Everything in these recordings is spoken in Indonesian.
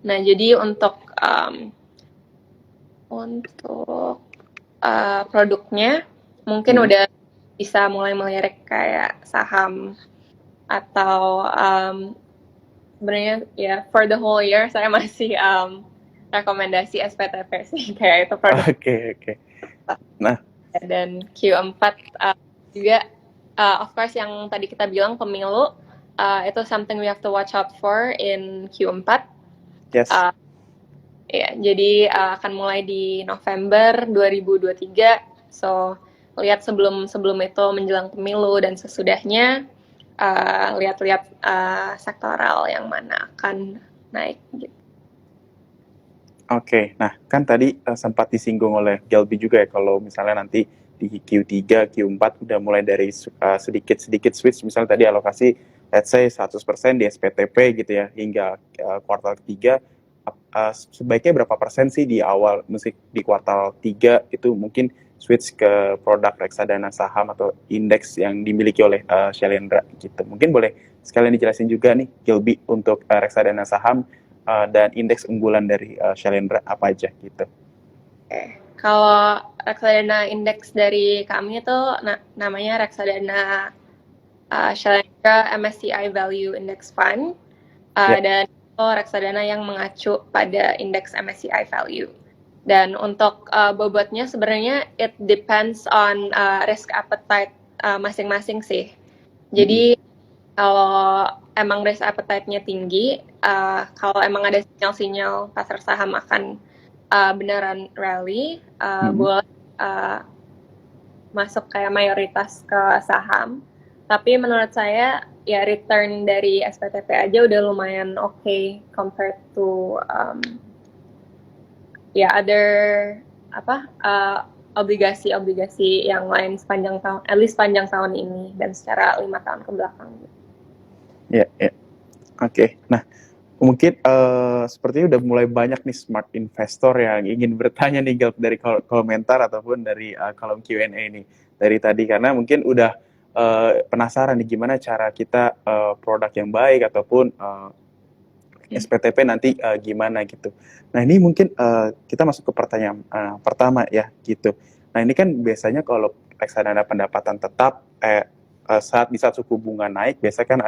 Nah, jadi untuk produknya mungkin Hmm. udah bisa mulai melirik kayak saham atau sebenarnya ya for the whole year saya masih rekomendasi SPTP sih kayak itu produk Oke, oke. Nah, dan Q4 juga of course yang tadi kita bilang pemilu itu something we have to watch out for in Q4. yes. Uh, Ya, jadi akan mulai di November 2023. So, lihat sebelum sebelum itu menjelang pemilu dan sesudahnya lihat-lihat sektoral yang mana akan naik gitu. Oke, nah kan tadi sempat disinggung oleh Gelby juga ya kalau misalnya nanti di Q3, Q4 udah mulai dari sedikit-sedikit switch, misalnya tadi alokasi let's say 100% di SPTP gitu ya, hingga kuartal ketiga, sebaiknya berapa persen sih di awal, musik di kuartal 3 itu mungkin switch ke produk reksadana saham atau indeks yang dimiliki oleh Shailendra gitu. Mungkin boleh sekalian dijelasin juga nih Gelby untuk reksadana saham dan indeks unggulan dari Shailendra apa aja gitu. Okay. Kalau reksadana indeks dari kami itu namanya reksadana Shailendra MSCI Value Index Fund. Ya. Dan itu reksadana yang mengacu pada indeks MSCI Value. Dan untuk bobotnya sebenarnya it depends on risk appetite masing-masing sih. Mm-mm. Jadi kalau emang risk appetite-nya tinggi, kalau emang ada sinyal-sinyal pasar saham akan beneran rally, Mm-mm. boleh uh, masuk kayak mayoritas ke saham. Tapi menurut saya ya return dari SPTP aja udah lumayan okay compared to ya other apa obligasi-obligasi yang lain sepanjang tahun, at least sepanjang tahun ini dan secara 5 tahun ke belakang. Ya, ya. Oke. Nah, mungkin sepertinya udah mulai banyak nih smart investor yang ingin bertanya nih Gel, dari komentar ataupun dari kolom Q&A nih dari tadi, karena mungkin udah penasaran nih gimana cara kita produk yang baik ataupun SPTP nanti gimana gitu. Nah ini mungkin kita masuk ke pertanyaan pertama ya gitu. Nah ini kan biasanya kalau reksadana pendapatan tetap saat suku bunga naik biasanya kan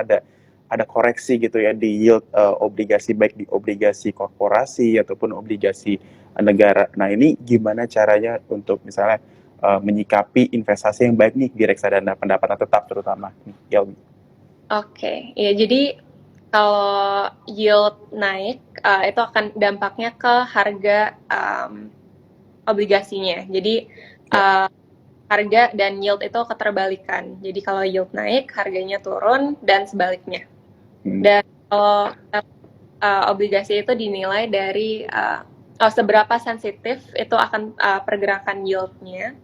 ada koreksi gitu ya di yield obligasi, baik di obligasi korporasi ataupun obligasi negara. Nah ini gimana caranya untuk misalnya menyikapi investasi yang baik nih di reksadana pendapatan tetap terutama nih, Yelmi. Oke, ya jadi kalau yield naik itu akan dampaknya ke harga obligasinya. Jadi Ya. harga dan yield itu keterbalikan. Jadi kalau yield naik, harganya turun dan sebaliknya. Hmm. Dan kalau obligasi itu dinilai dari seberapa sensitif itu akan pergerakan yieldnya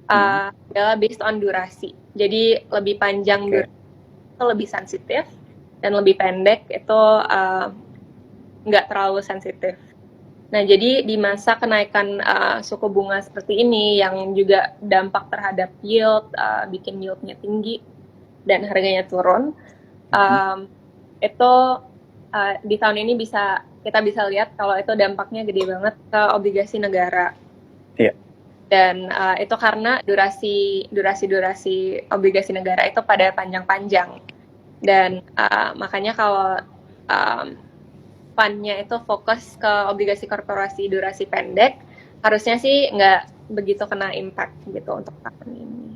Hmm. adalah based on durasi. Jadi lebih panjang Oke. durasi itu lebih sensitif dan lebih pendek itu nggak terlalu sensitif. Nah, jadi di masa kenaikan suku bunga seperti ini yang juga dampak terhadap yield, bikin yieldnya tinggi dan harganya turun, Hmm. itu di tahun ini kita bisa lihat kalau itu dampaknya gede banget ke obligasi negara. Iya. Dan itu karena durasi obligasi negara itu pada panjang-panjang. Dan makanya kalau um, fund-nya itu fokus ke obligasi korporasi durasi pendek, harusnya sih nggak begitu kena impact gitu untuk tahun ini.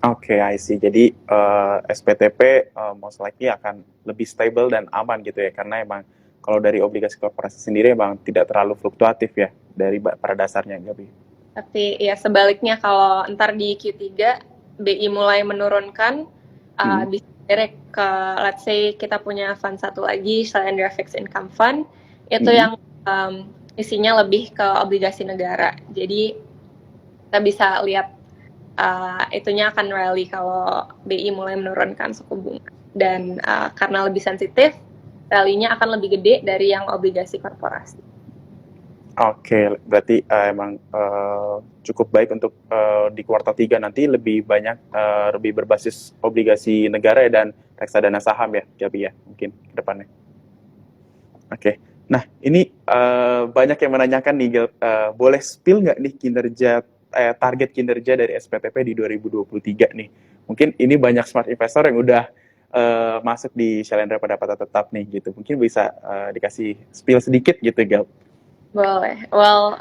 Oke, I see. Jadi SPTP most likely akan lebih stable dan aman gitu ya, karena emang kalau dari obligasi korporasi sendiri emang tidak terlalu fluktuatif ya dari pada dasarnya, Gabi. Tapi ya sebaliknya kalau ntar di Q3 BI mulai menurunkan, Hmm. bisa direct ke let's say kita punya fund satu lagi, Shailendra Fixed Income Fund, itu Hmm. yang isinya lebih ke obligasi negara. Jadi kita bisa lihat itunya akan rally kalau BI mulai menurunkan suku bunga. Dan karena lebih sensitif, rally-nya akan lebih gede dari yang obligasi korporasi. Oke, berarti emang cukup baik untuk di kuartal 3 nanti lebih banyak lebih berbasis obligasi negara ya, dan reksadana saham ya, Gabi ya, mungkin ke depannya. Oke. Nah, ini banyak yang menanyakan nih, Gil, boleh spill nggak nih target kinerja dari SPTP di 2023 nih? Mungkin ini banyak smart investor yang udah masuk di Shalendra Pendapatan Tetap nih gitu. Mungkin bisa dikasih spill sedikit gitu, Gil. Boleh. Well,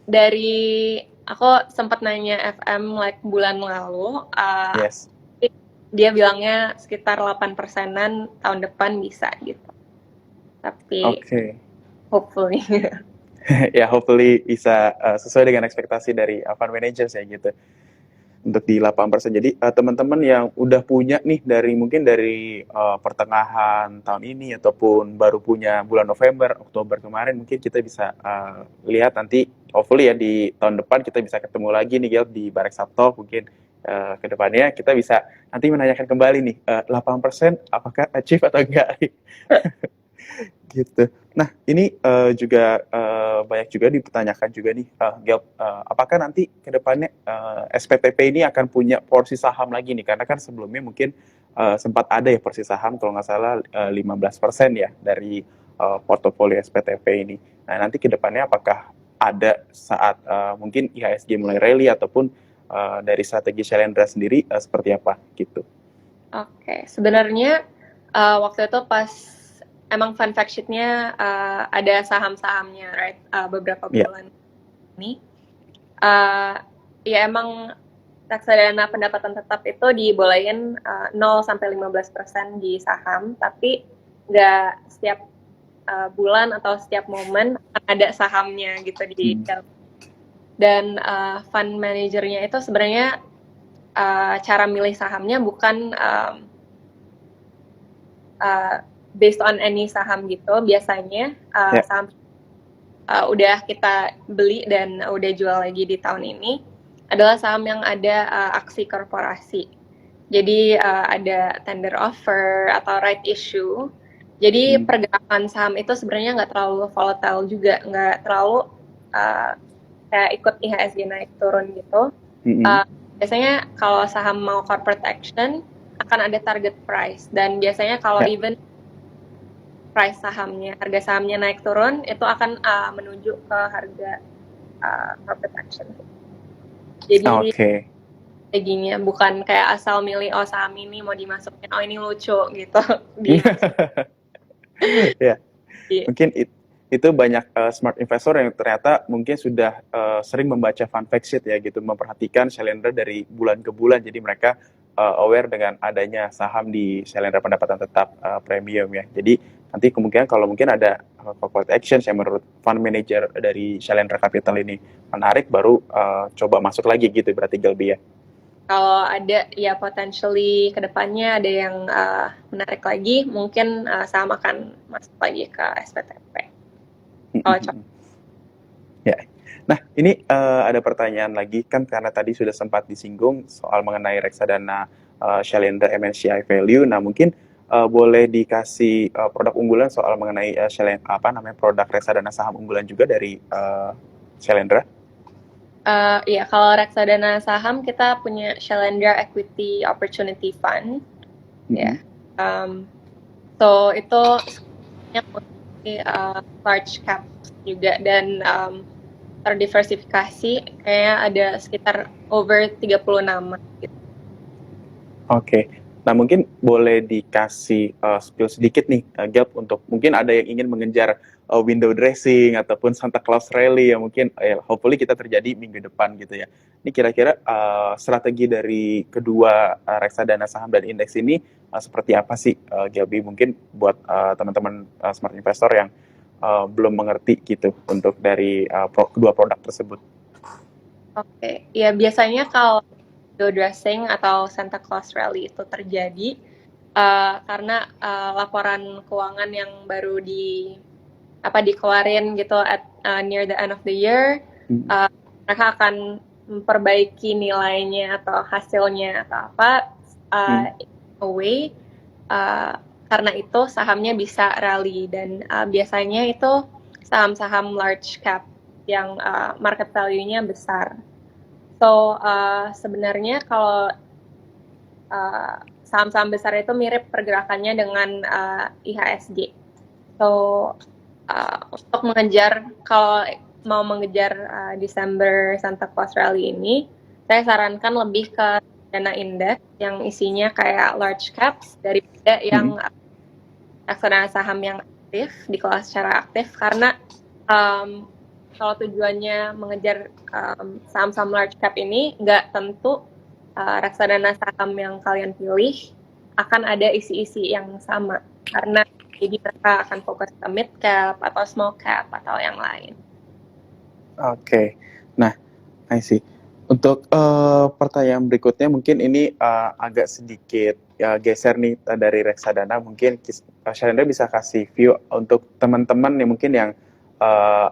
dari aku sempat nanya FM like bulan lalu, Yes. dia bilangnya sekitar 8%-an tahun depan bisa gitu. Tapi Oke. hopefully. Ya, hopefully bisa sesuai dengan ekspektasi dari fund managers ya gitu. Untuk di 8%. Jadi teman-teman yang udah punya nih mungkin dari pertengahan tahun ini ataupun baru punya bulan November, Oktober kemarin, mungkin kita bisa lihat nanti hopefully ya di tahun depan kita bisa ketemu lagi nih Gil di Barek Sabto mungkin ke depannya kita bisa nanti menanyakan kembali nih 8% apakah achieve atau enggak gitu. Nah, ini juga banyak juga dipertanyakan juga nih, Gel, apakah nanti ke depannya SPTP ini akan punya porsi saham lagi nih? Karena kan sebelumnya mungkin sempat ada ya porsi saham, kalau nggak salah 15% ya dari portofolio SPTP ini. Nah, nanti ke depannya apakah ada saat mungkin IHSG mulai rally ataupun dari strategi Shalendra sendiri seperti apa gitu? Oke, sebenarnya waktu itu pas emang fun fact sheet-nya ada saham-sahamnya, right? Beberapa Ya, bulan ini. Ya emang reksadana pendapatan tetap itu dibolehin 0 sampai 15% di saham, tapi nggak setiap bulan atau setiap momen ada sahamnya gitu di dalam. Dan fund manajernya itu sebenarnya cara milih sahamnya bukan based on any saham gitu. Biasanya ya, saham udah kita beli dan udah jual lagi di tahun ini adalah saham yang ada aksi korporasi. Jadi ada tender offer atau right issue. Jadi pergerakan saham itu sebenarnya nggak terlalu volatile juga, nggak terlalu kayak ikut IHSG naik turun gitu. Biasanya kalau saham mau corporate action akan ada target price dan biasanya kalau even price sahamnya, harga sahamnya naik turun itu akan menuju ke harga corporate action. Jadi strateginya bukan kayak asal milih oh saham ini mau dimasukin oh ini lucu gitu. Ya, mungkin itu banyak smart investor yang ternyata mungkin sudah sering membaca fund fact sheet ya gitu, memperhatikan Shalendra dari bulan ke bulan, jadi mereka aware dengan adanya saham di Shalendra Pendapatan Tetap Premium ya. Jadi nanti kemungkinan kalau mungkin ada corporate actions yang menurut fund manager dari Shalendra Capital ini menarik, baru coba masuk lagi gitu berarti Gelbi ya. Kalau ada ya potentially kedepannya ada yang menarik lagi, mungkin saham akan masuk lagi ke SPTP. Ya. Nah, ini ada pertanyaan lagi kan karena tadi sudah sempat disinggung soal mengenai reksadana Shalendra MSCI Value. Nah, mungkin boleh dikasih produk unggulan soal mengenai produk reksadana saham unggulan juga dari Shalendra. Ya, kalau reksadana saham kita punya Shalendra Equity Opportunity Fund. Ya, so itu large cap juga dan terdiversifikasi, kayaknya ada sekitar over 30 nama gitu. Oke. Nah, mungkin boleh dikasih spill sedikit nih, Gelb, untuk mungkin ada yang ingin mengejar window dressing ataupun Santa Claus rally yang mungkin hopefully kita terjadi minggu depan gitu ya. Ini kira-kira strategi dari kedua reksadana saham dan indeks ini seperti apa sih, Gelbi? Mungkin buat teman-teman smart investor yang belum mengerti gitu untuk dari kedua produk tersebut. Oke, ya biasanya kalau window dressing atau Santa Claus rally itu terjadi karena laporan keuangan yang baru dikeluarin gitu at near the end of the year, mereka akan memperbaiki nilainya atau hasilnya atau apa away, karena itu sahamnya bisa rally dan biasanya itu saham-saham large cap yang market value-nya besar. So sebenarnya kalau saham-saham besar itu mirip pergerakannya dengan IHSG. So untuk mengejar, kalau mau mengejar Desember Santa Claus Rally ini, saya sarankan lebih ke dana indeks yang isinya kayak large caps daripada yang reksadana saham yang aktif, dikelola secara aktif, karena kalau tujuannya mengejar saham-saham large cap ini, nggak tentu reksadana saham yang kalian pilih akan ada isi-isi yang sama, karena jadi mereka akan fokus ke mid cap atau small cap atau yang lain. Oke. Nah, I see. Untuk pertanyaan berikutnya mungkin ini agak sedikit geser nih dari reksadana. Mungkin Shalendra bisa kasih view untuk teman-teman yang mungkin yang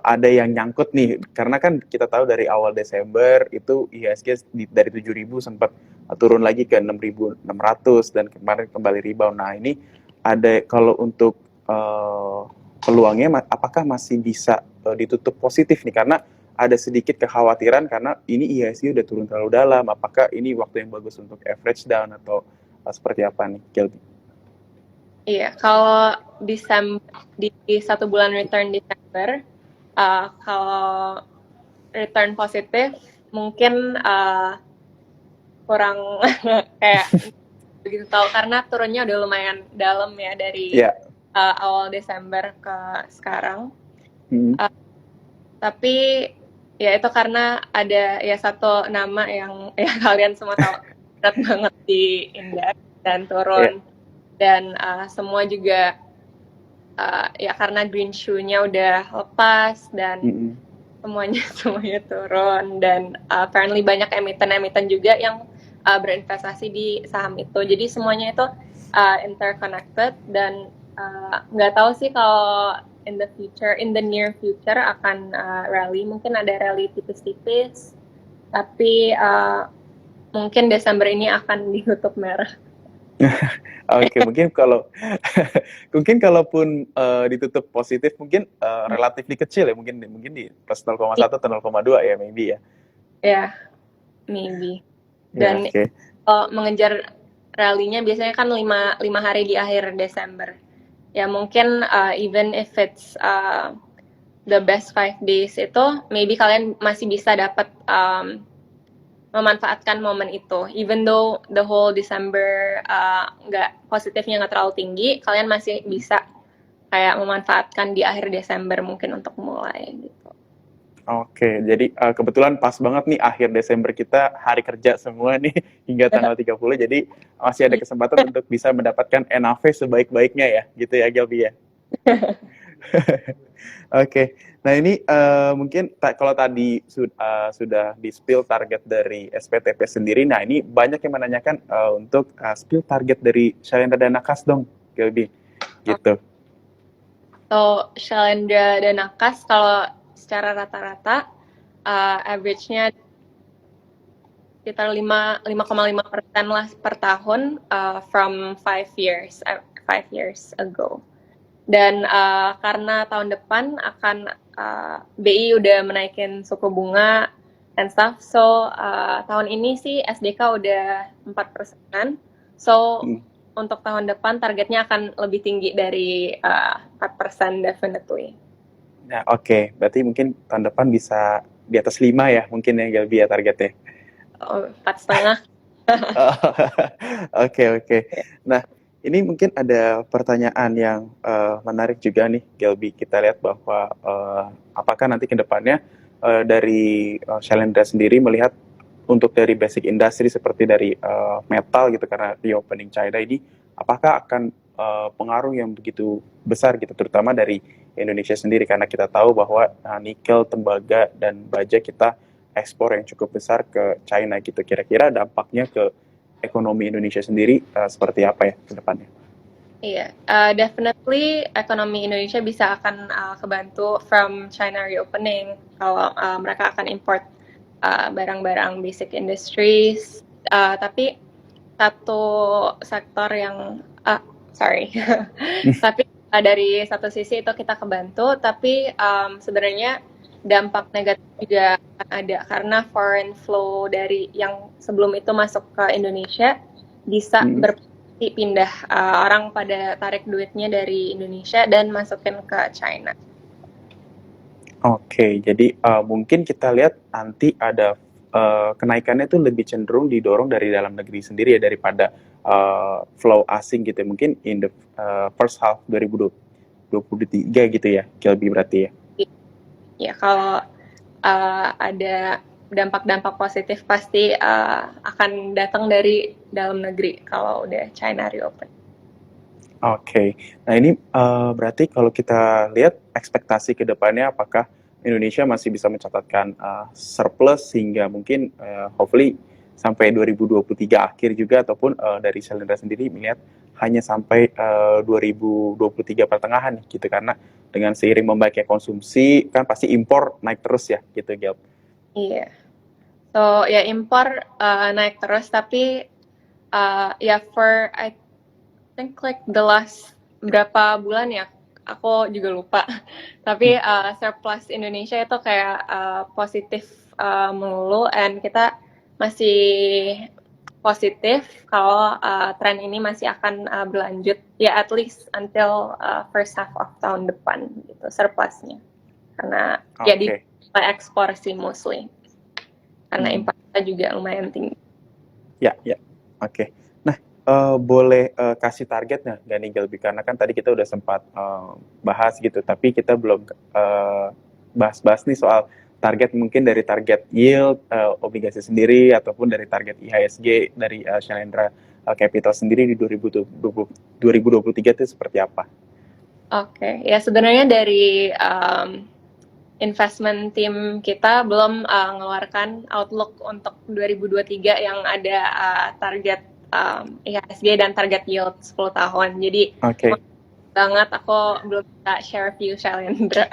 ada yang nyangkut nih, karena kan kita tahu dari awal Desember itu IHSG dari 7.000 sempat turun lagi ke 6.600 dan kemarin kembali rebound. Nah, ini ada kalau untuk peluangnya apakah masih bisa ditutup positif nih, karena ada sedikit kekhawatiran karena ini IHSG udah turun terlalu dalam. Apakah ini waktu yang bagus untuk average down atau seperti apa nih, Gilby? Iya, kalau di 1 bulan return Desember, kalau return positif mungkin kurang kayak begitu tahu, karena turunnya udah lumayan dalam ya dari awal Desember ke sekarang. Tapi ya itu karena ada ya satu nama yang ya kalian semua tahu berat banget di indeks dan turun, dan semua juga ya karena green shoe-nya udah lepas dan semuanya turun, dan apparently banyak emiten juga yang berinvestasi di saham itu, jadi semuanya itu interconnected, dan nggak tahu sih kalau in the near future akan rally, mungkin ada rally tipis-tipis, tapi mungkin Desember ini akan ditutup merah. Oke, mungkin kalaupun ditutup positif mungkin relatif kecil ya, mungkin di plus 0,1 atau 0,2 ya, maybe ya. Ya, maybe. Dan kalau mengejar rally-nya biasanya kan 5 hari di akhir Desember. Ya mungkin even if it's the best 5 days itu, maybe kalian masih bisa dapat memanfaatkan momen itu. Even though the whole December positifnya nggak terlalu tinggi, kalian masih bisa kayak memanfaatkan di akhir Desember mungkin untuk mulai gitu. Oke, jadi kebetulan pas banget nih akhir Desember kita hari kerja semua nih hingga tanggal 30, jadi masih ada kesempatan untuk bisa mendapatkan NAV sebaik-baiknya ya, gitu ya Gilby ya. Oke, nah ini mungkin kalau tadi sudah di-spill target dari SPTP sendiri, nah ini banyak yang menanyakan untuk spill target dari Shalendra Dana Kas dong, Gilby, gitu. So, Shalendra Dana Kas kalau secara rata-rata average-nya sekitar 5,5% lah per tahun from 5 years ago. Dan karena tahun depan akan BI udah menaikin suku bunga and stuff, so tahun ini sih SDK udah 4%. So untuk tahun depan targetnya akan lebih tinggi dari 4% definitely. Nah, oke. Berarti mungkin tahun depan bisa di atas 5 ya, mungkin ya Gilby ya targetnya. 4,5. Oke. Nah, ini mungkin ada pertanyaan yang menarik juga nih, Gilby. Kita lihat bahwa apakah nanti ke depannya dari Shalendra sendiri melihat untuk dari basic industry seperti dari metal gitu, karena reopening China ini, apakah akan pengaruh yang begitu besar gitu, terutama dari Indonesia sendiri, karena kita tahu bahwa nikel, tembaga, dan baja kita ekspor yang cukup besar ke China gitu. Kira-kira dampaknya ke ekonomi Indonesia sendiri seperti apa ya ke depannya? Iya, definitely ekonomi Indonesia bisa akan kebantu from China reopening kalau mereka akan import barang-barang basic industries. Tapi satu sektor yang tapi dari satu sisi itu kita kebantu, tapi sebenarnya dampak negatif juga ada karena foreign flow dari yang sebelum itu masuk ke Indonesia bisa berpotensi pindah, orang pada tarik duitnya dari Indonesia dan masukin ke China. Oke, jadi mungkin kita lihat nanti ada kenaikannya itu lebih cenderung didorong dari dalam negeri sendiri ya daripada flow asing gitu ya. Mungkin in the first half 2023 gitu ya, Kelby berarti ya. Ya, kalau ada dampak-dampak positif pasti akan datang dari dalam negeri kalau udah China reopen. Oke, nah ini berarti kalau kita lihat ekspektasi ke depannya apakah Indonesia masih bisa mencatatkan surplus hingga mungkin hopefully sampai 2023 akhir juga ataupun dari Shalendra sendiri melihat hanya sampai 2023 pertengahan nih gitu karena dengan seiring membaiknya konsumsi kan pasti impor naik terus ya gitu Gel. Iya. So ya impor naik terus tapi ya for I think like the last berapa bulan ya aku juga lupa tapi surplus Indonesia itu kayak positif melulu and kita masih positif kalau tren ini masih akan berlanjut ya at least until first half of tahun depan gitu surplusnya karena ya di Oke. ekspor sih mostly karena impor kita juga lumayan tinggi. Ya, ya. Oke. Nah, boleh kasih target nggak nih Gelbi? Karena kan tadi kita udah sempat bahas gitu, tapi kita belum bahas-bahas nih soal target mungkin dari target yield obligasi sendiri ataupun dari target IHSG dari Shalendra Capital sendiri di 2023 itu seperti apa? Oke, ya sebenarnya dari investment team kita belum mengeluarkan outlook untuk 2023 yang ada target IHSG dan target yield 10 tahun. Jadi Oke. banget aku belum bisa share view Shalendra.